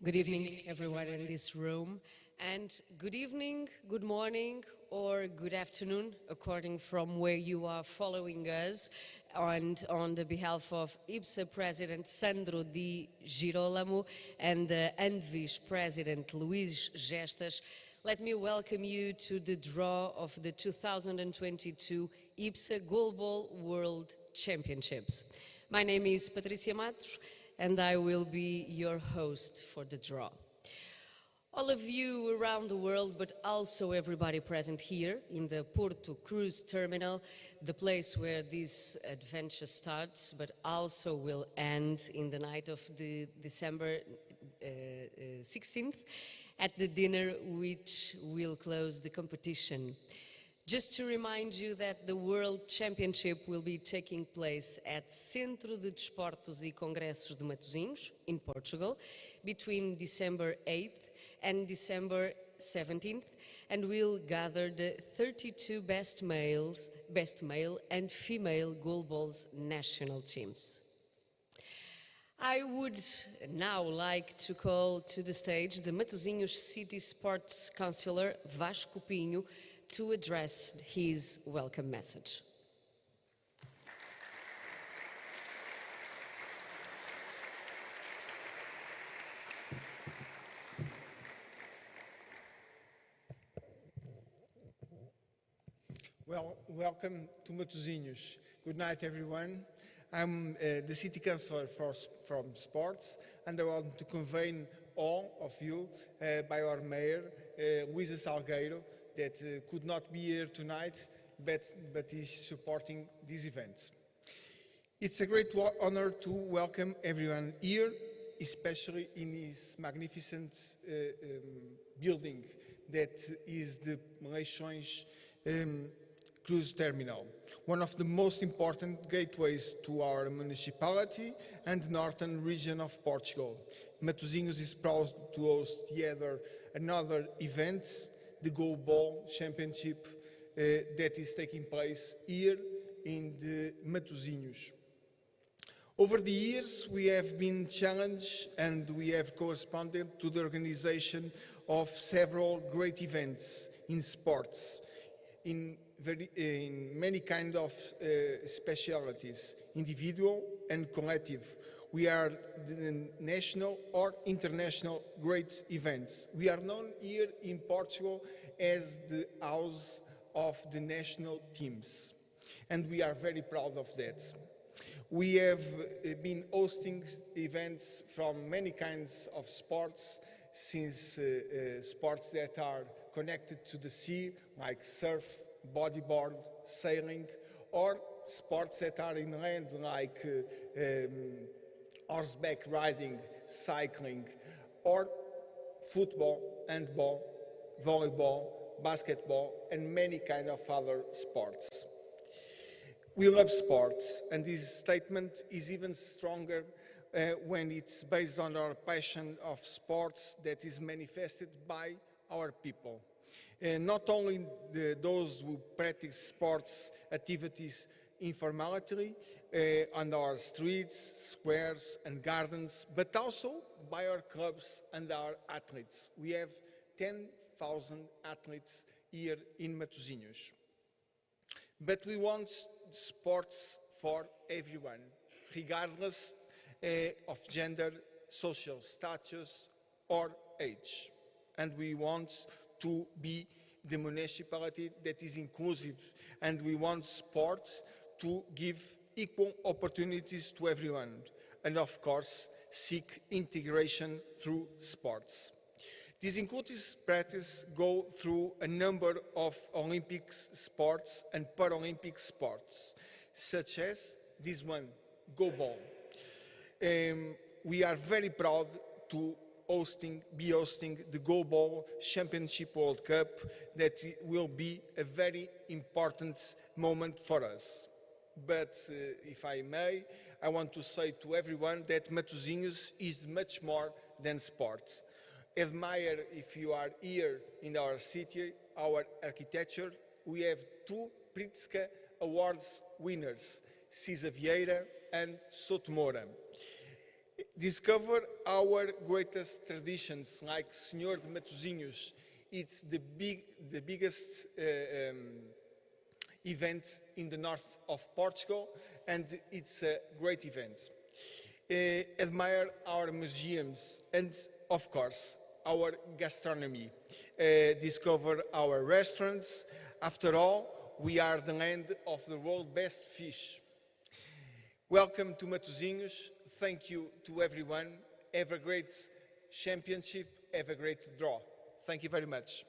Good evening, everyone in this room, and good evening, good morning, or good afternoon, according from where you are following us. And on the behalf of IBSA President Sandro Di Girolamo and the ANVIS President Luís Gestas, let me welcome you to the draw of the 2022 IBSA Goalball World Championships. My name is Patricia Matos, and I will be your host for the draw. All of you around the world, but also everybody present here in the Porto cruise terminal, the place where this adventure starts, but also will end in the night of the December 16th at the dinner which will close the competition. Just to remind you that the World Championship will be taking place at Centro de Desportos e Congressos de Matosinhos, in Portugal, between December 8th and December 17th, and will gather the 32 best male and female goalballs national teams. I would now like to call to the stage the Matosinhos City Sports Councillor Vasco Pinho to address his welcome message. Well, welcome to Matosinhos. Good night, everyone. I'm the City Councillor from Sports, and I want to convey all of you by our Mayor, Luísa Salgueiro, that could not be here tonight, but is supporting this event. It's a great honor to welcome everyone here, especially in this magnificent building that is the Leixões Cruise Terminal, one of the most important gateways to our municipality and northern region of Portugal. Matosinhos is proud to host yet another event, the Goalball Championship that is taking place here in the Matosinhos. Over the years, we have been challenged and we have corresponded to the organization of several great events in sports, in many kinds of specialities, individual and collective. We are the national or international great events. We are known here in Portugal as the house of the national teams, and we are very proud of that. We have been hosting events from many kinds of sports, since sports that are connected to the sea, like surf, bodyboard, sailing, or sports that are in land, like horseback riding, cycling, or football, handball, volleyball, basketball, and many kind of other sports. We love sport, and this statement is even stronger when it's based on our passion of sports that is manifested by our people. Not only those who practice sports activities informally on our streets, squares and gardens, but also by our clubs and our athletes. We have 10,000 athletes here in Matosinhos. But we want sports for everyone, regardless of gender, social status or age. And we want to be the municipality that is inclusive, and we want sport to give equal opportunities to everyone, and of course seek integration through sports. These inclusive practices go through a number of Olympic sports and Paralympic sports, such as this one, Goalball. We are very proud to be hosting the Goalball Championship World Cup. That will be a very important moment for us. But if I may, I want to say to everyone that Matosinhos is much more than sport. Admire, if you are here in our city, our architecture. We have two Pritzker Awards winners, Cisa Vieira and Sotomora. Discover our greatest traditions, like Senhor de Matosinhos. It's the biggest event in the north of Portugal, and it's a great event. Admire our museums and, of course, our gastronomy. Discover our restaurants. After all, we are the land of the world's best fish. Welcome to Matosinhos. Thank you to everyone. Have a great championship. Have a great draw. Thank you very much.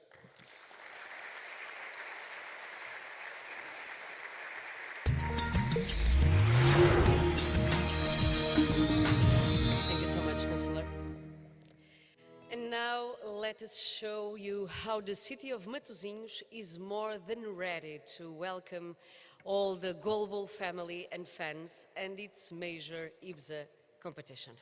Thank you so much, Councillor. And now let us show you how the city of Matosinhos is more than ready to welcome all the Goalball family and fans and its major IBSA competition.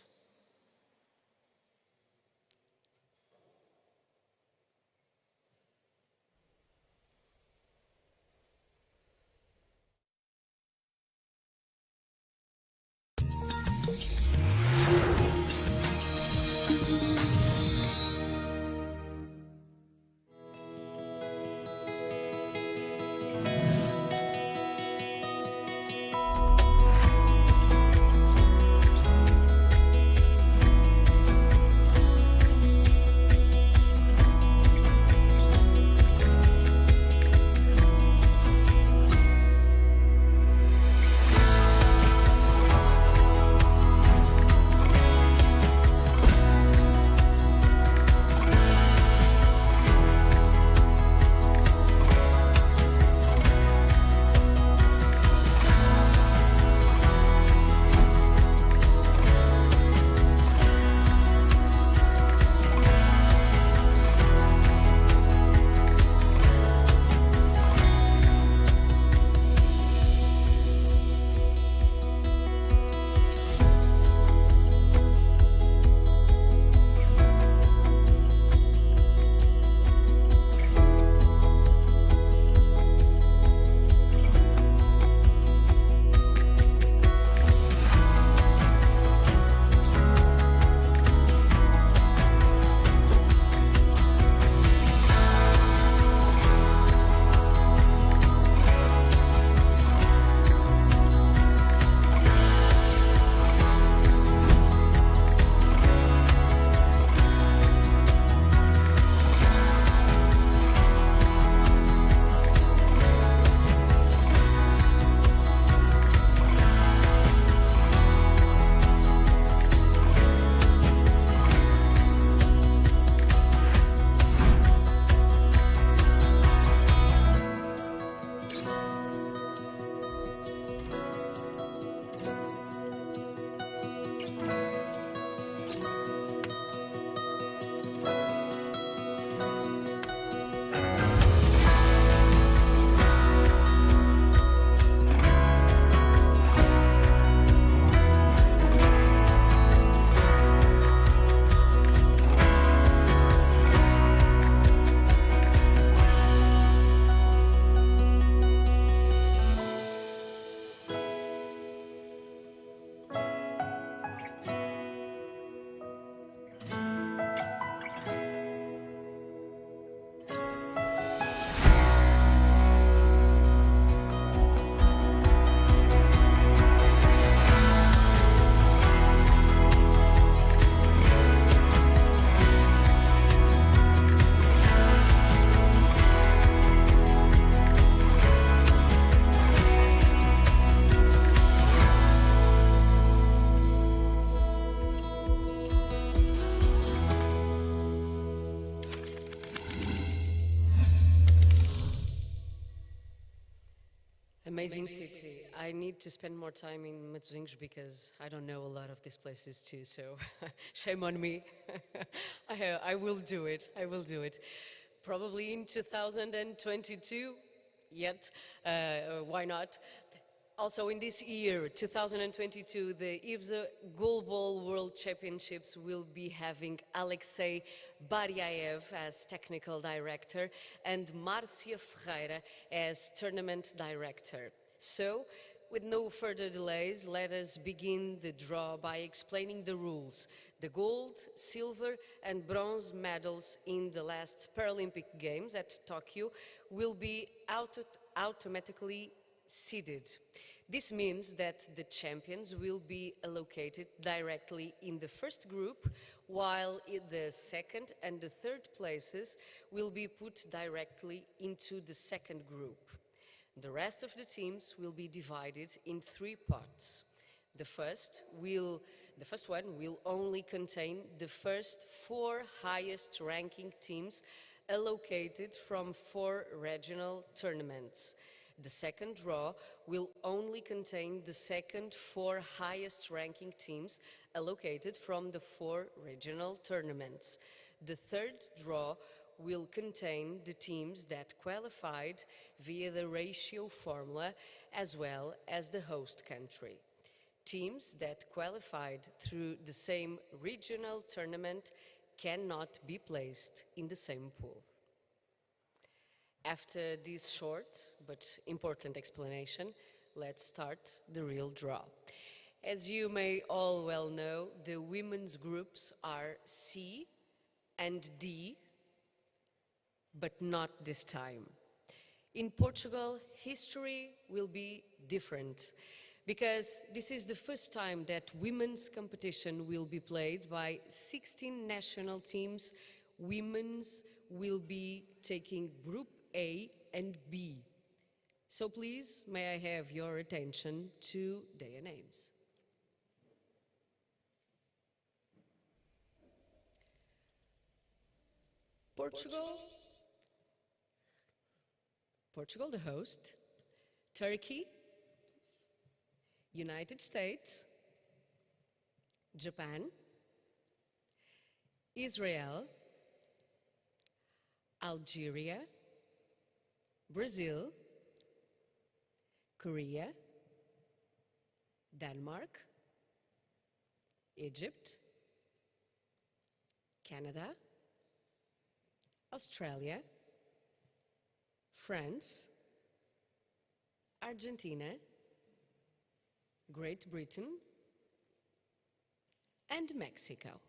Amazing city. I need to spend more time in Matosinhos because I don't know a lot of these places too, so shame on me. I will do it, I will do it. Probably in 2022, yet, why not? Also in this year, 2022, the IBSA Goalball World Championships will be having Alexei Baryaev as technical director and Marcia Ferreira as tournament director. So with no further delays, let us begin the draw by explaining the rules. The gold, silver and bronze medals in the last Paralympic Games at Tokyo will be automatically seeded. This means that the champions will be allocated directly in the first group, while the second and the third places will be put directly into the second group. The rest of the teams will be divided in 3 pots. The first one will only contain the first 4 highest ranking teams allocated from 4 regional tournaments. The second draw will only contain the second 4 highest ranking teams allocated from the 4 regional tournaments. The third draw will contain the teams that qualified via the ratio formula as well as the host country. Teams that qualified through the same regional tournament cannot be placed in the same pool. After this short but important explanation, let's start the real draw. As you may all well know, the women's groups are C and D, but not this time. In Portugal, history will be different, because this is the first time that women's competition will be played by 16 national teams. Women's will be taking Group A and B. So please, may I have your attention to their names. Portugal, the host, Turkey, United States, Japan, Israel, Algeria, Brazil, Korea, Denmark, Egypt, Canada, Australia, France, Argentina, Great Britain, and Mexico.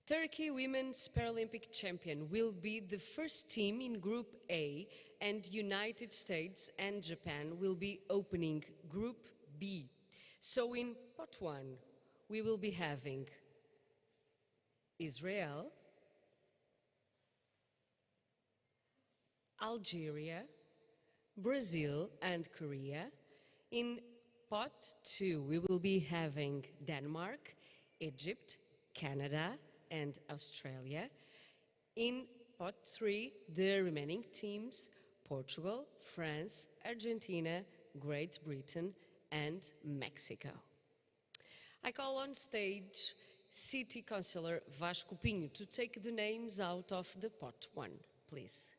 Turkey Women's Paralympic Champion will be the first team in Group A, and United States and Japan will be opening Group B. So in Pot 1, we will be having Israel, Algeria, Brazil and Korea. In Pot 2, we will be having Denmark, Egypt, Canada and Australia. In Pot 3, the remaining teams, Portugal, France, Argentina, Great Britain and Mexico. I call on stage City Councillor Vasco Pinho to take the names out of the Pot 1, please.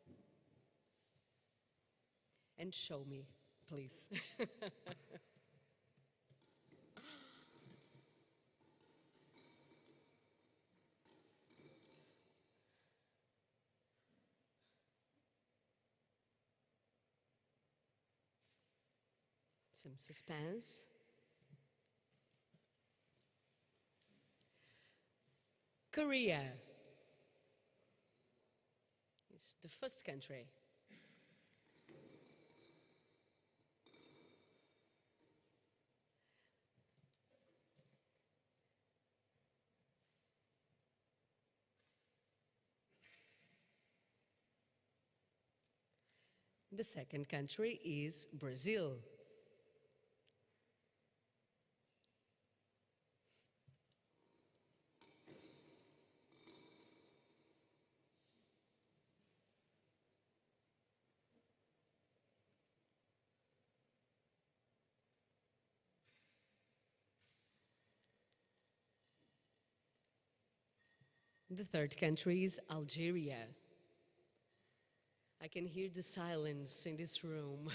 And show me, please. Some suspense. Korea. It's the first country. The second country is Brazil. The third country is Algeria. I can hear the silence in this room.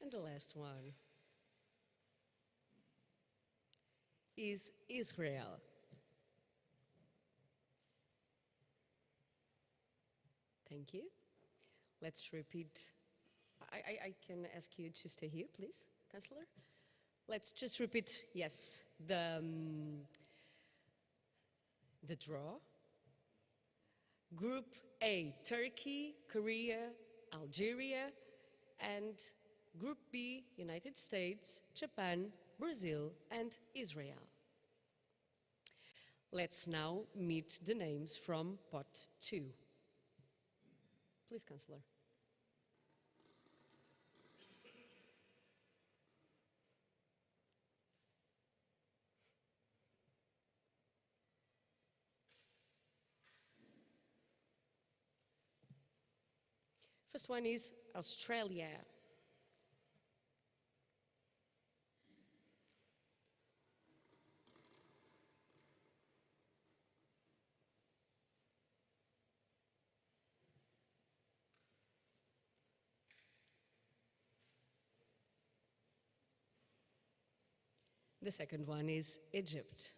And the last one. is Israel. Thank you. Let's repeat. I can ask you to stay here, please, Councillor. Let's just repeat, yes, the draw. Group A, Turkey, Korea, Algeria, and Group B, United States, Japan, Brazil, and Israel. Let's now meet the names from Pot 2. Please, Councillor. First one is Australia. The second one is Egypt.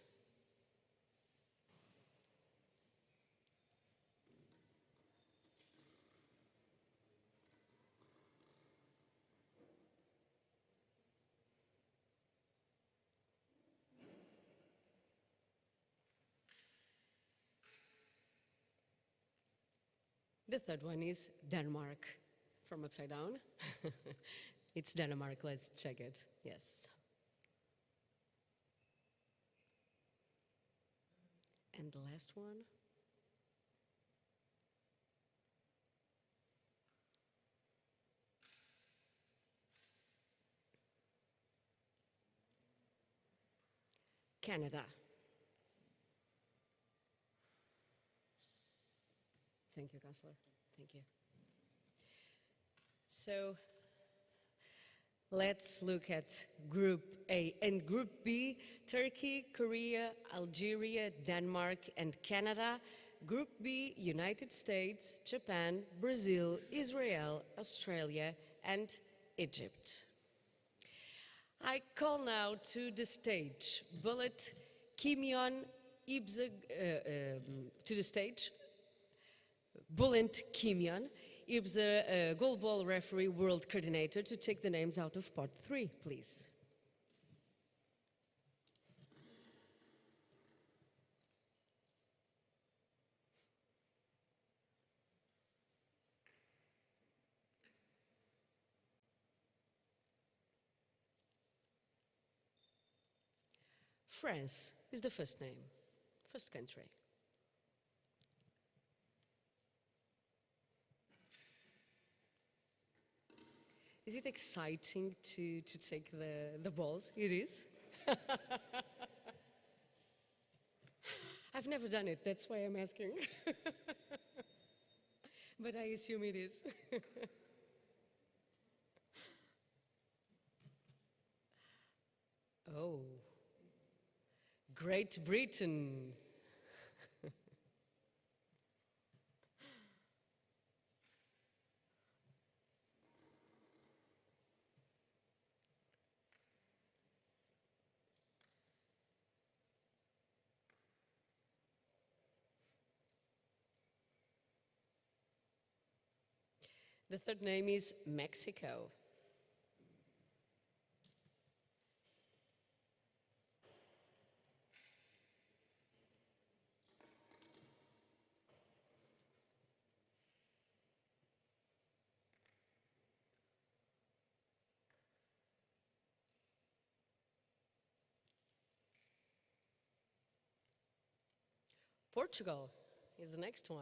The third one is Denmark. From upside down. It's Denmark, let's check it. Yes. And the last one? Canada. Thank you, Councillor. Thank you. So let's look at Group A and Group B, Turkey, Korea, Algeria, Denmark, and Canada. Group B, United States, Japan, Brazil, Israel, Australia, and Egypt. I call now to the stage Bullet Kimyon IBSA, to the stage. Bulent Kimyon, IBSA Goalball referee world coordinator, to take the names out of Part 3, please. France is the first name, first country. Is it exciting to take the balls? It is. I've never done it, that's why I'm asking. But I assume it is. Oh, Great Britain. The third name is Mexico. Portugal is the next one,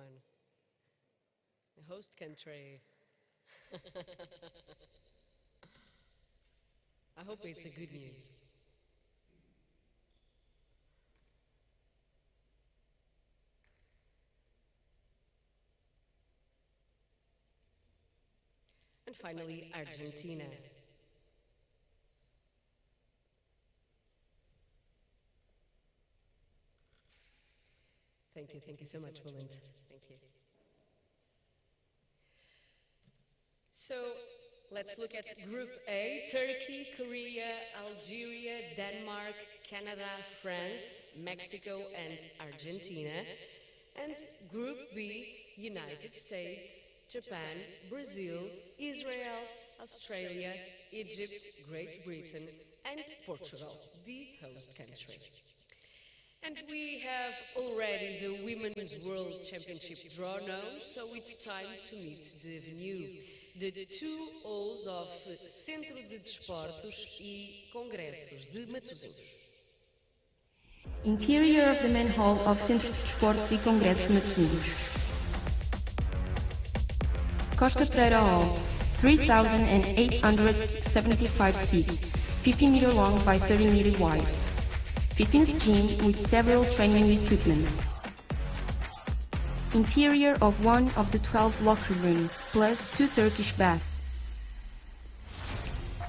the host country. I hope it's a good news. And finally, Argentina. Thank you so much, Roland. Thank you. So let's look at Group A, Turkey, Korea, Algeria, Denmark, Canada, France, Mexico, and Argentina. And Group B, United States, Japan, Brazil, Israel, Australia, Egypt, Great Britain, and Portugal, the host country. And we have already the Women's World Championship draw now, so it's time to meet the venue. The 2 halls of Centro de Desportos e Congressos de Matosinhos. Interior of the main hall of Centro de Desportos e Congressos de Matosinhos. Costa Pereira Hall, 3,875 seats, 50 meter long by 30 meter wide. Fitness gym with several training equipments. Interior of one of the 12 locker rooms, plus 2 Turkish baths.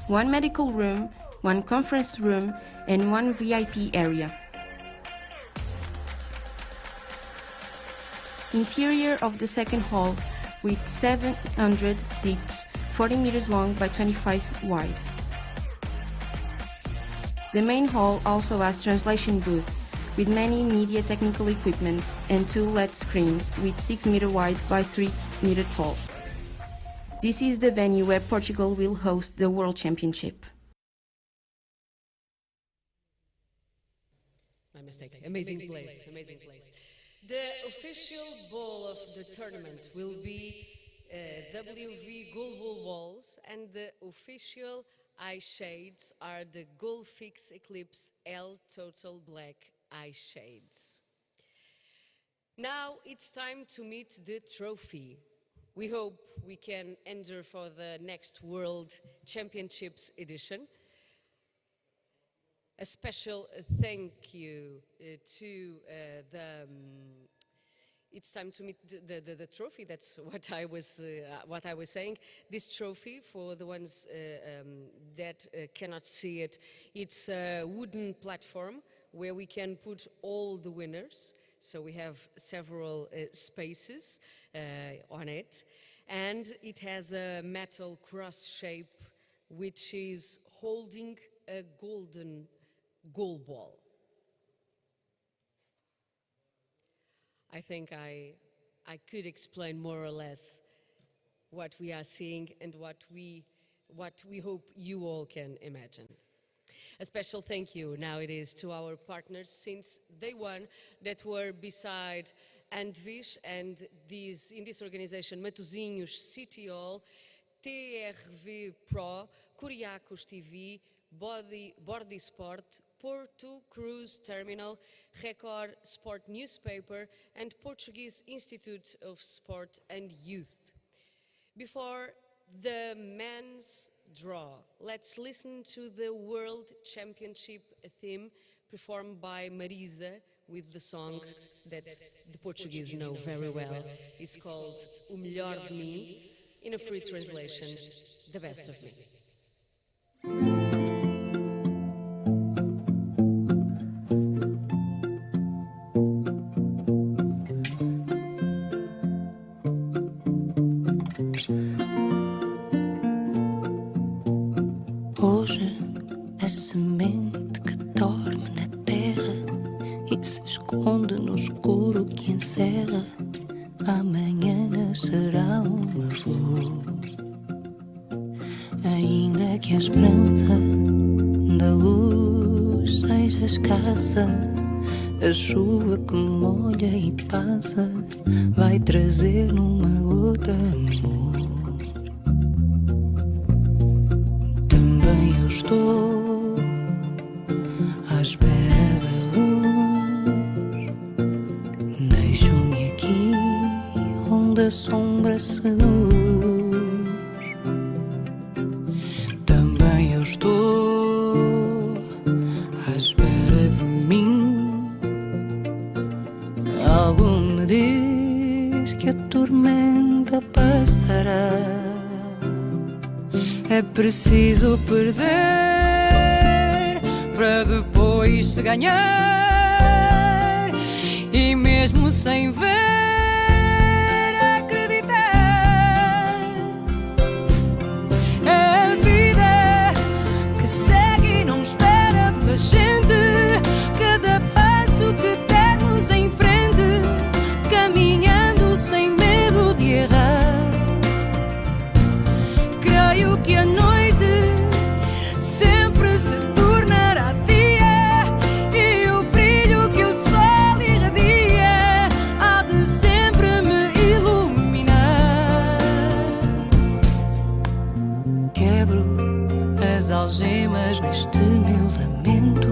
1 medical room, 1 conference room, and 1 VIP area. Interior of the second hall with 700 seats, 40 meters long by 25 wide. The main hall also has translation booths with many media technical equipments and 2 LED screens with 6 meter wide by 3 meter tall. This is the venue where Portugal will host the World Championship. My mistake. Amazing place. Amazing place. The official ball of the tournament will be WV Goalball balls, and the official eye shades are the Goalfix Eclipse L Total Black eye shades. Now it's time to meet the trophy. We hope we can enter for the next World Championships edition. A special thank you to it's time to meet the trophy. That's what I was saying. This trophy, for the ones that cannot see it, it's a wooden platform where we can put all the winners. So we have several spaces on it, and it has a metal cross shape which is holding a golden goal ball. I think I could explain more or less what we are seeing and what we hope you all can imagine. A special thank you now it is to our partners since day one that were beside Andvish and in this organization Matosinhos City Hall, TRV Pro, Curiacos TV, Bordi Sport, Porto Cruise Terminal, Record Sport Newspaper, and Portuguese Institute of Sport and Youth. Before the men's draw, let's listen to the World Championship theme performed by Marisa with the song that the Portuguese know very well. It's called O Melhor de Mim, in a free translation, The Best of Me. Hoje é semente que dorme na terra e se esconde no escuro que encerra. Amanhã nascerá uma flor. Ainda que a esperança da luz seja escassa, a chuva que molha e passa vai trazer numa gota amor. Também eu estou à espera da luz. Deixo-me aqui onde a sombra seduz. Também eu estou à espera de mim. Algo me diz que a tormenta passará. É preciso perder para depois se ganhar, e mesmo sem ver, acreditar. É a vida que segue e não espera pela gente. este meu lamento,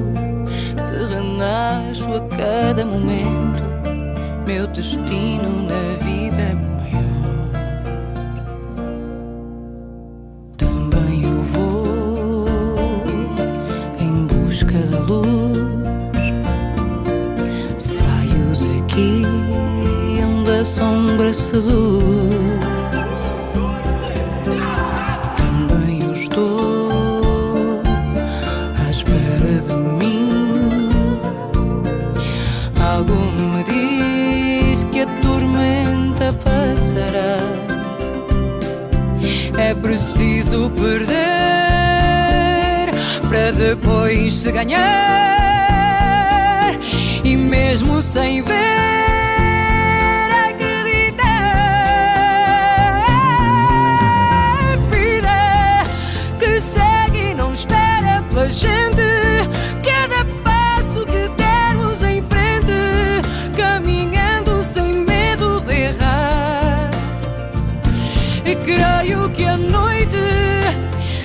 se renasço a cada momento, meu destino na vida é maior. Também eu vou em busca da luz, saio daqui onde a sombra seduz. Também eu estou à espera de mim. Algo me diz que a tormenta passará. É preciso perder para depois se ganhar, e mesmo sem ver, acreditar. Vida que segue e não espera pela gente. Cada passo que dermos em frente, caminhando sem medo de errar. E creio que a noite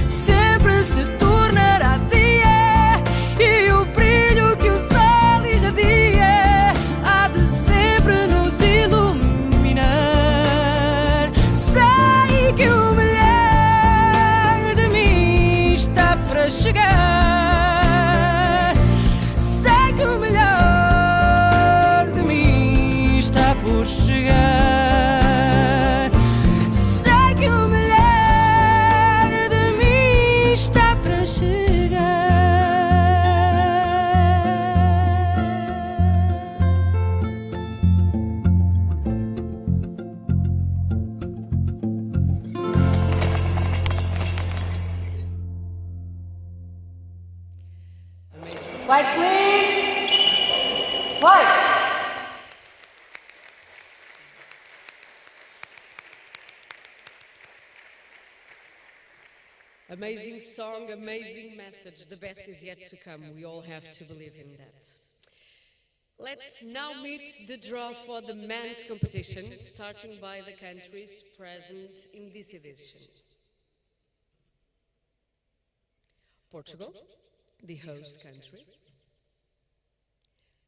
sempre se tornará dia, e o brilho que o sol irradia há de sempre nos iluminar. Sei que o melhor de mim está para chegar. Sei que o melhor de mim está por chegar. Está para chegar. Fight, please. Fight. Amazing song, amazing message. The best is yet to come. We all have to believe in that. Let's now meet the draw for the men's competition, starting by the countries present in this edition. Portugal, the host country.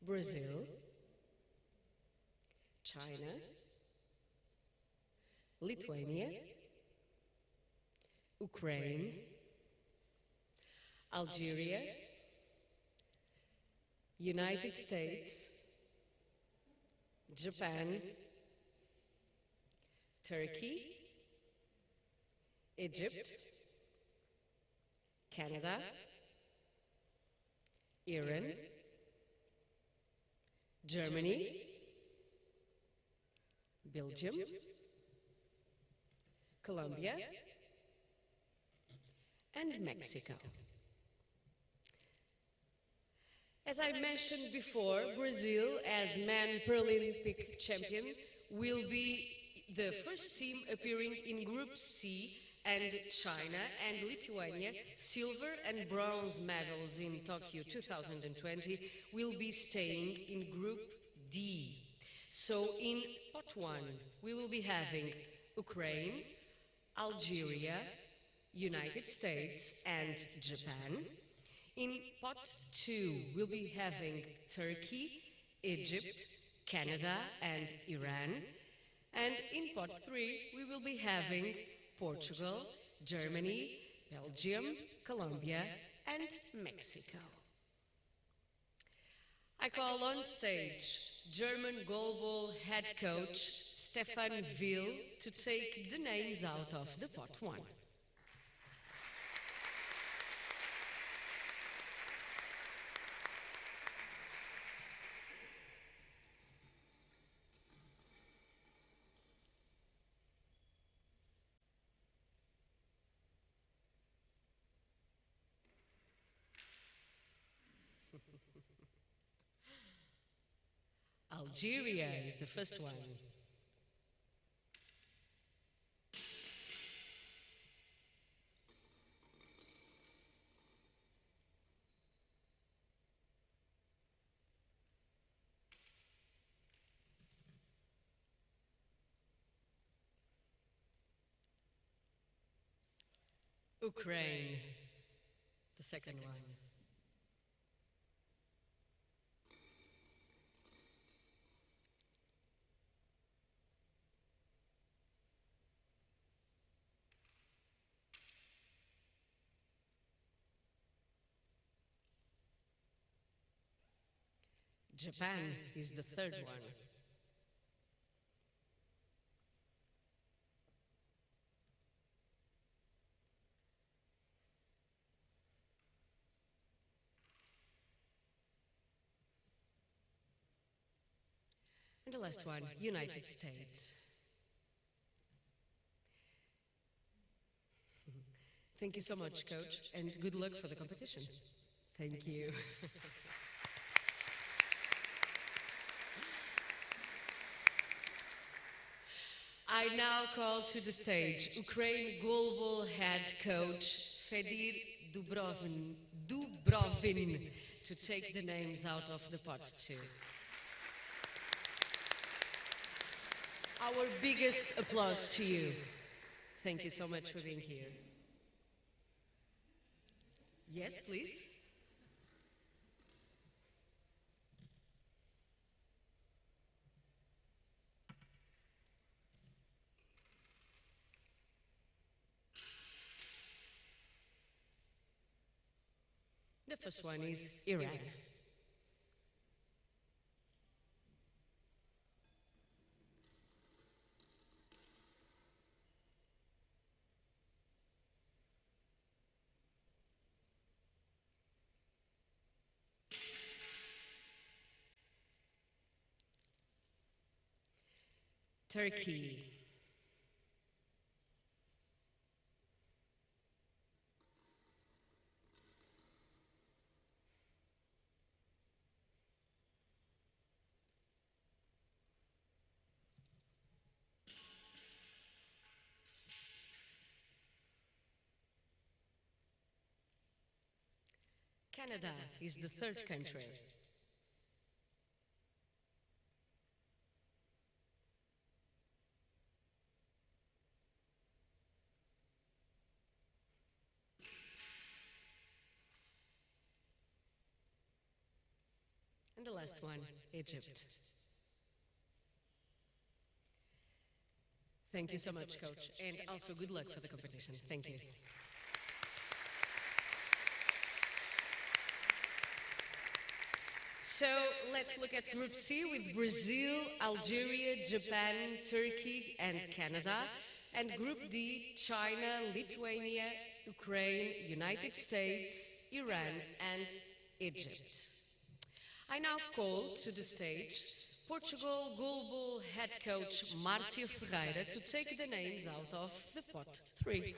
Brazil. China. Lithuania. Ukraine, Algeria, United States, Japan, Turkey, Egypt, Canada, Iran, Germany, Belgium, Colombia, and Mexico. As I mentioned before, Brazil, as man Paralympic champion, will be the first team appearing in Group C, and China and Lithuania, silver and bronze medals in Tokyo 2020, will be staying in Group D. So in Pot 1, we will be having Ukraine, Algeria, United States and Japan. In Pot 2, we'll be having Turkey, Egypt, Canada and Iran. And in Pot 3, we will be having Portugal, Germany, Belgium, Colombia and Mexico. I call on stage German Goalball head coach Stefan Will to take the names out of the Pot 1. Algeria is the first one. Ukraine. The second one. Japan is the third one. And the last one, United States. Thank you so much, Coach, and good luck for the competition. Thank you. I now call to the stage Ukraine Goalball head coach Fedir Dubrovin to take the names out of the pot too. Our biggest applause to you. Thank you so much for being here. Yes, please. The first one is Iran. Turkey. Canada is the third country. And the last one, Egypt. Thank you so much, Coach, and also good luck for the competition. Thank you. So let's look at Group C with Brazil, Algeria, Japan, Turkey, and Canada. And Group D, China, Lithuania, Ukraine, United States, Iran, and Egypt. I now call to the stage Portugal Goalball head coach Márcio Ferreira to take the names out of the pot 3.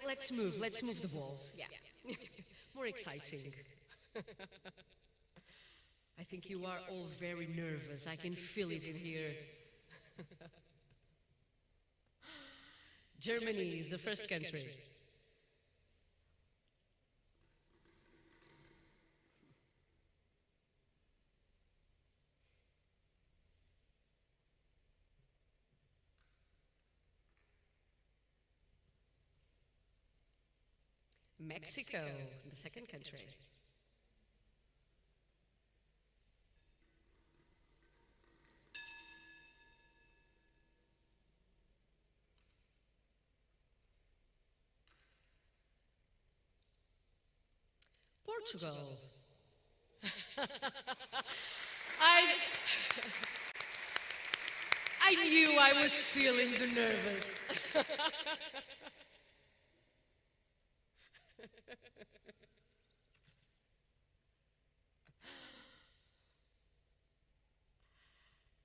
Let's move the balls. Yeah. More exciting. I think you are all very nervous. I can feel it in here. Germany is the first country. Mexico, the second country. Portugal. I knew I was feeling the nervous.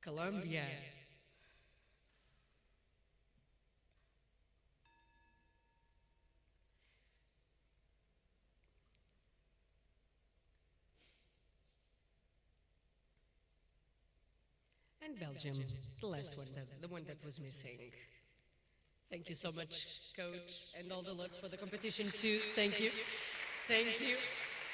Colombia. And Belgium, the last one, the one that was missing. Thank you so much, Coach, and all the luck for the competition too. Thank you. Thank you.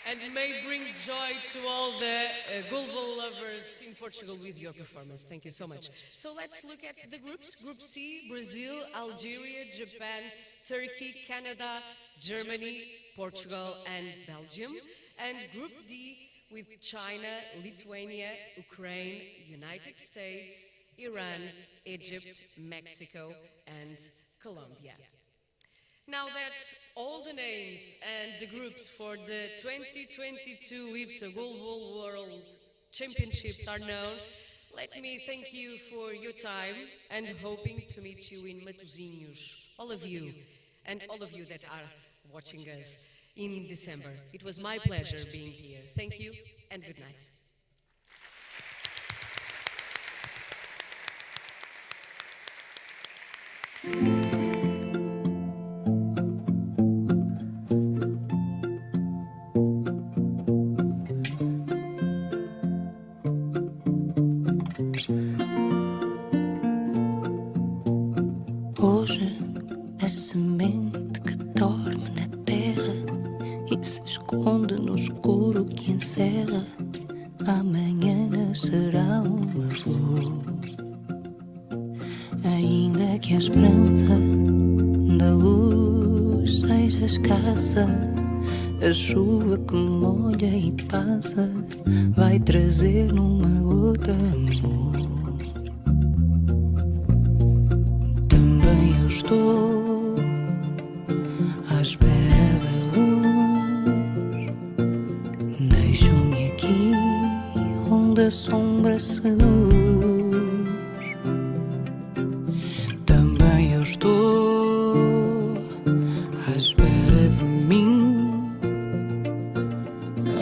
and may bring joy to all the Goalball lovers in Portugal with your performance. Thank you so much. So let's look at the groups. Group C, Brazil, Algeria, Japan, Turkey, Canada, Germany, Portugal, and Belgium. And Group D with China, Lithuania, Ukraine, United States, Iran, Egypt, Mexico, and Colombia. Now that all the names and the groups for the 2022 IBSA Goalball World Championships are known, let me thank you for your time and hoping to meet you in Matosinhos, all of you, and all of you that are watching us in December. It was my pleasure being here. Thank you and good night. Hoje a semente que dorme na terra e se esconde no escuro que encerra, amanhã nascerá uma flor. Ainda que a esperança da luz seja escassa, a chuva que molha e passa vai trazer numa gota amor. Também eu estou à espera da luz. Deixo-me aqui onde a sombra seduz. Também eu estou à espera de mim.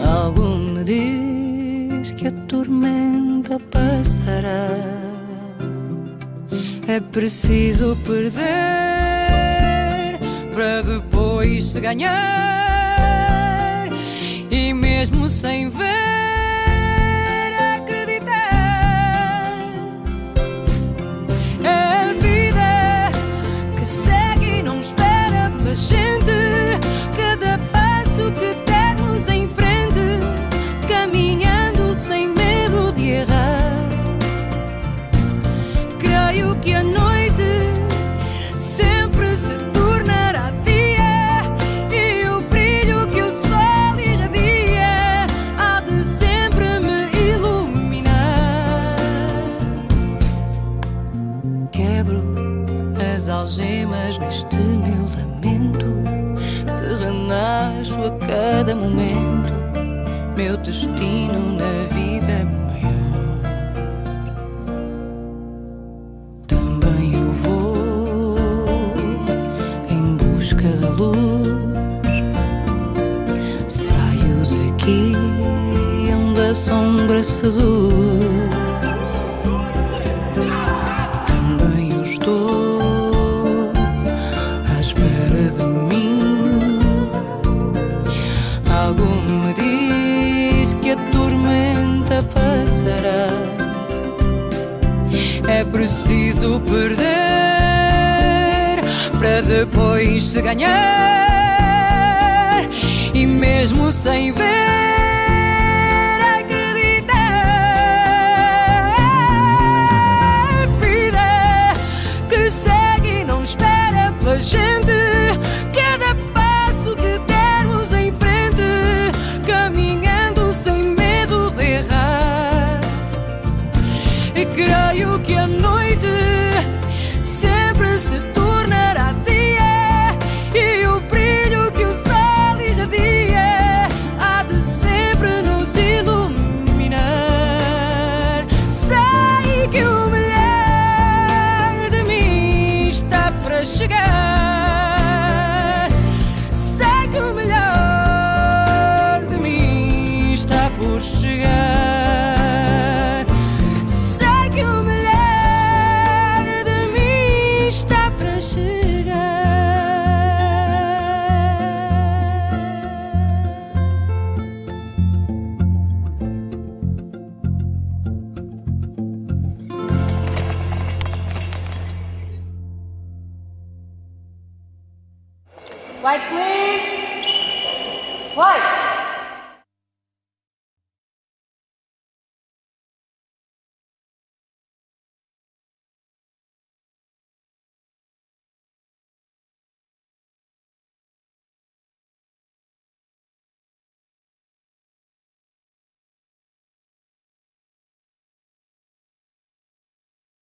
Algo me diz que a tormenta passará. É preciso perder para depois se ganhar, e mesmo sem ver, acreditar. É a vida que segue e não espera pela gente. Cada passo que dermos em frente, caminhando sem medo de errar. Creio que a noite sempre se tornará dia, e o brilho que o sol irradia há de sempre me iluminar. Quebro as algemas deste meu lamento, se renasço a cada momento, meu destino na vida é maior. Da luz, saio daqui onde a sombra seduz. Também eu estou à espera de mim. Algo me diz que a tormenta passará. É preciso perder para depois se ganhar, e mesmo sem ver, acreditar. Vida que segue e não espera pela gente. Cada passo que dermos em frente, caminhando sem medo de errar. E creio que a noite sempre se tornará dia, e o brilho que o sol irradia há de sempre nos iluminar. Sei que o melhor de mim está para chegar. Sei que o melhor de mim está por chegar. Sei que o melhor de mim está para chegar. White, please. White.